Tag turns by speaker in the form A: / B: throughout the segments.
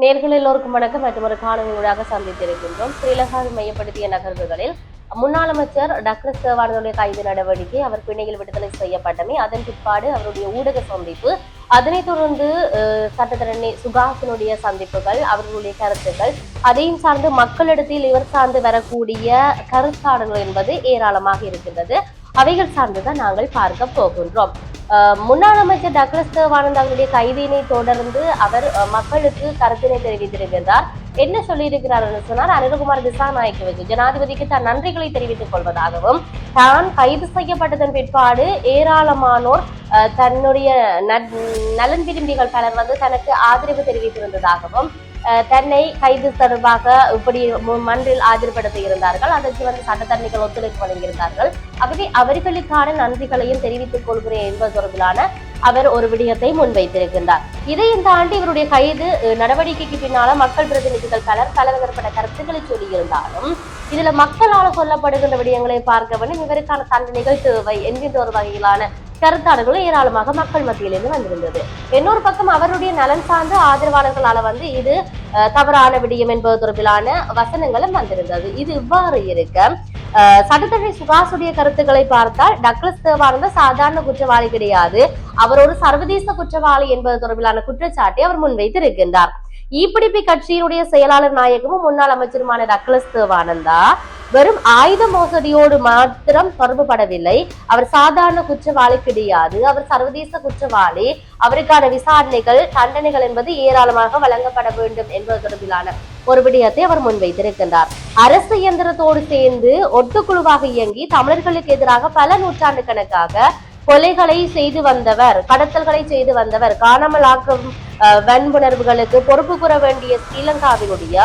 A: நேர்கள் எல்லோருக்கும் வணக்கம். மற்றொரு காணொலியூடாக சந்தித்திருக்கின்றோம். ஸ்ரீலங்காவை மையப்படுத்திய நகர்வுகளில் முன்னாள் அமைச்சர் டாக்டர் சேவானந்தனுடைய கைது நடவடிக்கை, அவர் பிணையில் விடுதலை செய்யப்பட்டமை, அதன் பிற்பாடு அவருடைய ஊடக சந்திப்பு, அதனைத் தொடர்ந்து சட்டத்தரணி சுகாசினுடைய சந்திப்புகள், அவர்களுடைய கருத்துக்கள், அதையும் சார்ந்து மக்களிடத்தில் இவர் சார்ந்து வரக்கூடிய கருத்தாடல்கள் என்பது ஏராளமாக இருக்கின்றது. அவைகள் சார்ந்துதான் நாங்கள் பார்க்க போகின்றோம். முன்னாள் அமைச்சர் டாக்டர் சேவானந்த் அவருடைய கைதினை தொடர்ந்து அவர் மக்களுக்கு கருத்தினை தெரிவித்திருக்கிறார். என்ன சொல்லியிருக்கிறார் என்று சொன்னார், அனுரகுமார் திசாநாயக்கவுக்கு ஜனாதிபதிக்கு தன் நன்றிகளை தெரிவித்துக் கொள்வதாகவும், தான் கைது செய்யப்பட்டதன் பிற்பாடு ஏராளமானோர் தன்னுடைய நலன் விரும்பிகள் பலர் தனக்கு ஆதரவு தெரிவித்திருந்ததாகவும், தன்னை கைது தொடர்பாக இப்படி மன்றில் ஆஜர்படுத்த இருந்தார்கள், அதற்கு சட்டத்தரணிகள் ஒத்துழைப்பு வழங்கியிருந்தார்கள். ஆகவே அவர்களுக்கான நன்றிகளையும் தெரிவித்துக் கொள்கிறேன் என்பது தொடர்பிலான அவர் ஒரு விடயத்தை முன்வைத்திருக்கின்றார். இதையும் தாண்டி இவருடைய கைது நடவடிக்கைக்கு பின்னால மக்கள் பிரதிநிதிகள் பலர் பலதரப்பட்ட கருத்துக்களை சொல்லியிருந்தாலும், இதுல மக்களால் சொல்லப்படுகின்ற விடயங்களை பார்க்க வேண்டும், இவருக்கான தண்டனைகள் தேவை என்கின்ற ஒரு வகையிலான கருத்தாளர்களும் ஏராளமாக மக்கள் மத்தியிலிருந்து வந்திருந்தது. இன்னொரு பக்கம் அவருடைய நலன் சார்ந்த ஆதரவாளர்களால இது தவறான விடயம் என்பது தொடர்பிலான வசனங்களும் வந்திருந்தது. இது இவ்வாறு இருக்க, சட்டத்தரணி சுகாசுடைய கருத்துக்களை பார்த்தால் டக்ளஸ் தேவானந்த சாதாரண குற்றவாளி கிடையாது, அவர் ஒரு சர்வதேச குற்றவாளி என்பது தொடர்பிலான குற்றச்சாட்டை அவர் முன்வைத்திருக்கின்றார். இபிடிபி கட்சியினுடைய செயலாளர் நாயகமும் முன்னாள் அமைச்சருமான டக்ளஸ் தேவானந்தா வெறும் ஆயுத மோசடியோடு மாத்திரம் தொடர்புபடவில்லை, அவர் சாதாரண குற்றவாளி கிடையாது, அவர் சர்வதேச குற்றவாளி, அவருக்கான விசாரணைகள் தண்டனைகள் என்பது ஏராளமாக வழங்கப்பட வேண்டும் என்பது தொடர்பிலான ஒரு விடயத்தை அவர் முன்வைத்திருக்கின்றார். அரசு இயந்திரத்தோடு சேர்ந்து ஒட்டுக்குழுவாக இயங்கி தமிழர்களுக்கு எதிராக பல நூற்றாண்டு கணக்காக கொலைகளை செய்து வந்தவர், கடத்தல்களை செய்து வந்தவர், காணாமல் ஆக்கும் வன்புணர்வுகளுக்கு பொறுப்பு கூற வேண்டிய ஸ்ரீலங்காவினுடைய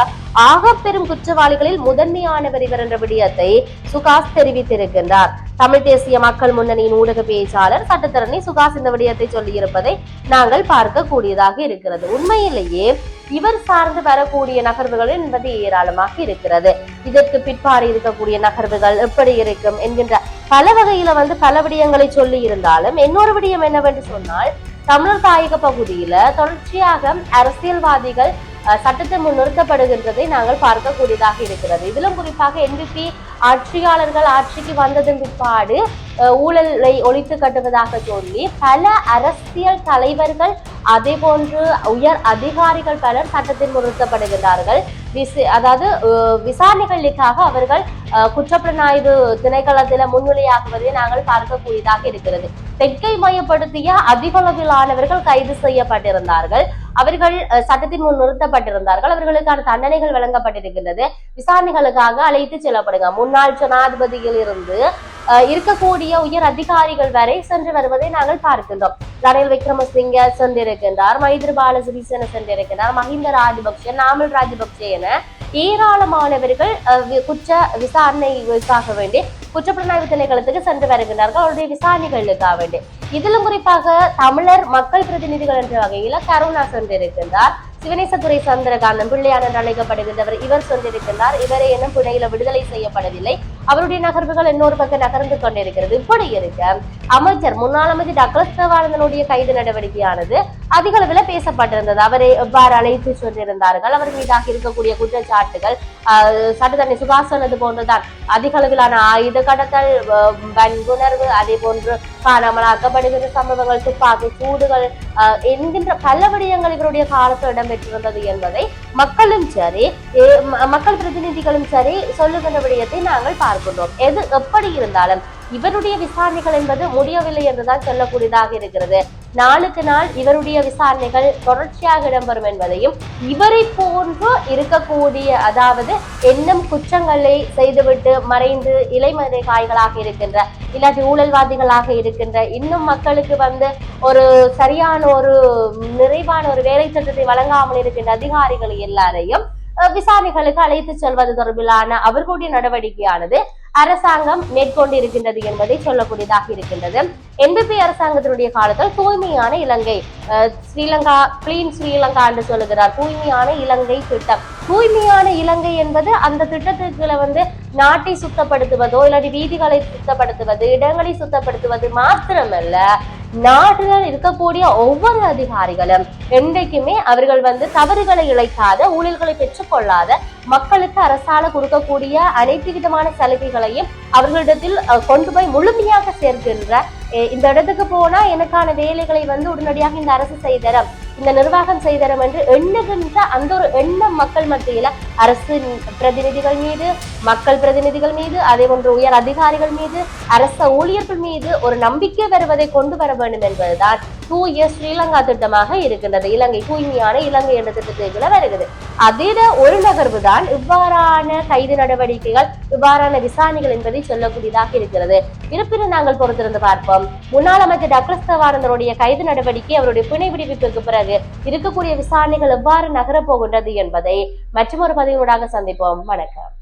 A: ஆக பெரும் குற்றவாளிகளில் முதன்மையானவர் இவர் என்ற விடயத்தை சுகாஸ் தெரிவித்திருக்கின்றார். தமிழ் தேசிய மக்கள் முன்னணியின் ஊடக பேச்சாளர் சட்டத்தரணி சுகாஸ் இந்த விடயத்தை சொல்லியிருப்பதை நாங்கள் பார்க்க கூடியதாக இருக்கிறது. உண்மையிலேயே இவர் சார்ந்து வரக்கூடிய நகர்வுகள் என்பது ஏராளமாக இருக்கிறது. இதற்கு பிற்பாடு இருக்கக்கூடிய நகர்வுகள் எப்படி இருக்கும் என்கின்ற பல வகையில பல விடயங்களை சொல்லி இருந்தாலும், இன்னொரு விடயம் என்னவென்று சொன்னால், தமிழர் தாயக பகுதியில தொடர்ச்சியாக அரசியல்வாதிகள் சட்டத்தை முன் நிறுத்தப்படுகின்றதை நாங்கள் பார்க்கக்கூடியதாக இருக்கிறது. இதிலும் குறிப்பாக என்பிபி ஆட்சியாளர்கள் ஆட்சிக்கு வந்ததன் பிற்பாடு ஊழலை ஒழித்து கட்டுவதாக சொல்லி பல அரசியல் தலைவர்கள் அதே போன்று உயர் அதிகாரிகள் பலர் சட்டத்தில் நிறுத்தப்படுகின்றார்கள். அதாவது விசாரணைகளுக்காக அவர்கள் குற்றப்புலனாய்வு திணைக்களத்தில முன்னிலையாகுவதை நாங்கள் பார்க்கக்கூடியதாக இருக்கிறது. தெற்கை மையப்படுத்திய அதிகளவிலானவர்கள் கைது செய்யப்பட்டிருந்தார்கள், அவர்கள் சட்டத்தின் முன் நிறுத்தப்பட்டிருந்தார்கள், அவர்களுக்கான தண்டனைகள் வழங்கப்பட்டிருக்கின்றது, விசாரணைகளுக்காக அழைத்து செல்லப்படுங்க. முன்னாள் ஜனாதிபதியில் இருந்து இருக்கக்கூடிய உயர் அதிகாரிகள் வரை சென்று வருவதை நாங்கள் பார்க்கின்றோம். ரணில் விக்ரமசிங்க சென்றிருக்கின்றார், மைத்ரிபால சிறிசேன சென்றிருக்கின்றார், மஹிந்த ராஜபக்சே, நாமல் ராஜபக்சே என ஏராளமானவர்கள் குற்ற விசாரணைக்காக வேண்டி குற்றப்புலனாய்வு திணைக்களத்துக்கு சென்று வருகின்றார்கள், அவருடைய விசாரணைகளுக்காக வேண்டி. இதிலும் குறிப்பாக தமிழர் மக்கள் பிரதிநிதிகள் என்ற வகையில கருணா சென்றிருக்கின்றார், சிவனேசத்துறை சந்திரகாந்தன் பிள்ளையான் என்று அழைக்கப்படுகின்றவர் இவர் சென்றிருக்கின்றார். இவரை இன்னும் பிணையில விடுதலை செய்யப்படவில்லை, அவருடைய நகர்வுகள் இன்னொரு பக்கம் நகர்ந்து கொண்டிருக்கிறது. இப்படி இருக்க அமைச்சர் முன்னாள் அமைச்சர் டாக்டர் சேவானந்தனுடைய கைது நடவடிக்கையானது அதிக அளவில் பேசப்பட்டிருந்தது. அவரை எவ்வாறு அழைத்து சென்றிருந்தார்கள், அவர் மீதாக இருக்கக்கூடிய குற்றச்சாட்டுகள், சட்டத்தரணி சுகாஸ் சொன்னது போன்றுதான் அதிக அளவிலான ஆயுத கடத்தல், வன்புணர்வு, அதே போன்று காணாமலாக்கப்படுகிற சம்பவங்கள், துப்பாக்கி சூடுகள் என்கின்ற பல விடயங்கள் இவருடைய காலத்தில் இடம்பெற்றிருந்தது என்பதை மக்களும் சரி மக்கள் பிரதிநிதிகளும் சரி சொல்லுகின்ற விடயத்தை நாங்கள் பார்க்கின்றோம். எது எப்படி இருந்தாலும் இவருடைய விசாரணைகள் என்பது முடியவில்லை என்றுதான் சொல்லக்கூடியதாக இருக்கிறது. நாளுக்கு நாள் இவருடைய விசாரணைகள் தொடர்ச்சியாக இடம்பெறும் என்பதையும், இவரை போன்று இருக்கக்கூடிய அதாவது என்னும் குற்றங்களை செய்துவிட்டு மறைந்து இலைமறை காய்களாக இருக்கின்ற, இல்லாட்டி ஊழல்வாதிகளாக இருக்கின்ற, இன்னும் மக்களுக்கு ஒரு சரியான ஒரு நிறைவான ஒரு வேலை திட்டத்தை வழங்காமல் இருக்கின்ற அதிகாரிகள் எல்லாரையும் விசாரணைகளுக்கு அழைத்து செல்வது தொடர்பிலான அவர்களுடைய நடவடிக்கையானது அரசாங்கம் மேற்கொண்டு இருக்கின்றது என்பதை சொல்லக்கூடியதாக இருக்கின்றது. என்பிபி அரசாங்கத்தினுடைய காலத்தில் தூய்மையான இலங்கை, ஸ்ரீலங்கா கிளீன் ஸ்ரீலங்கா என்று சொல்லுகிறார், தூய்மையான இலங்கை திட்டம். தூய்மையான இலங்கை என்பது அந்த திட்டத்துக்குள்ள நாட்டை சுத்தப்படுத்துவதோ இல்லாட்டி வீதிகளை சுத்தப்படுத்துவது, இடங்களை சுத்தப்படுத்துவது மாத்திரமல்ல, நாட்டில் இருக்கக்கூடிய ஒவ்வொரு அதிகாரிகளும் என்றைக்குமே அவர்கள் தவறுகளை இழைக்காத, ஊழல்களை பெற்றுக்கொள்ளாத, மக்களுக்கு அரசால கொடுக்கக்கூடிய அனைத்து விதமான சலுகைகளையும் அவர்களிடத்தில் கொண்டு போய் முழுமையாக சேர்க்கின்ற, இந்த இடத்துக்கு போனா எனக்கான வேலைகளை உடனடியாக இந்த அரசு செய்தரம், இந்த நிர்வாகம் செய்தரம் என்று எண்ணுகின்ற அந்த ஒரு எண்ணம் மக்கள் மத்தியில அரசு பிரதிநிதிகள் மீது, மக்கள் பிரதிநிதிகள் மீது, அதே போன்று உயர் அதிகாரிகள் மீது, அரச ஊழியர்கள் மீது ஒரு நம்பிக்கை வருவதை கொண்டு வர வேண்டும் என்பதுதான் தூய ஸ்ரீலங்கா திட்டமாக இருக்கின்றது. இலங்கை தூய்மையான இலங்கை என்ற திட்டத்துக்குள்ள வருகிறது. அதில ஒரு நகர்வு தான் இவ்வாறான கைது நடவடிக்கைகள், இவ்வாறான விசாரணைகள் என்பதை சொல்லக்கூடியதாக இருக்கிறது. இருப்பினும் நாங்கள் பொறுத்திருந்து பார்ப்போம். முன்னாள் அமைச்சர் டக்ளஸ் தேவானந்தருடைய கைது நடவடிக்கை, அவருடைய பிணை விடுவிப்புக்கு பிறகு இருக்கக்கூடிய விசாரணைகள் எவ்வாறு நகரப் போகின்றது என்பதை மற்றொரு பதிவுடாக சந்திப்போம். வணக்கம்.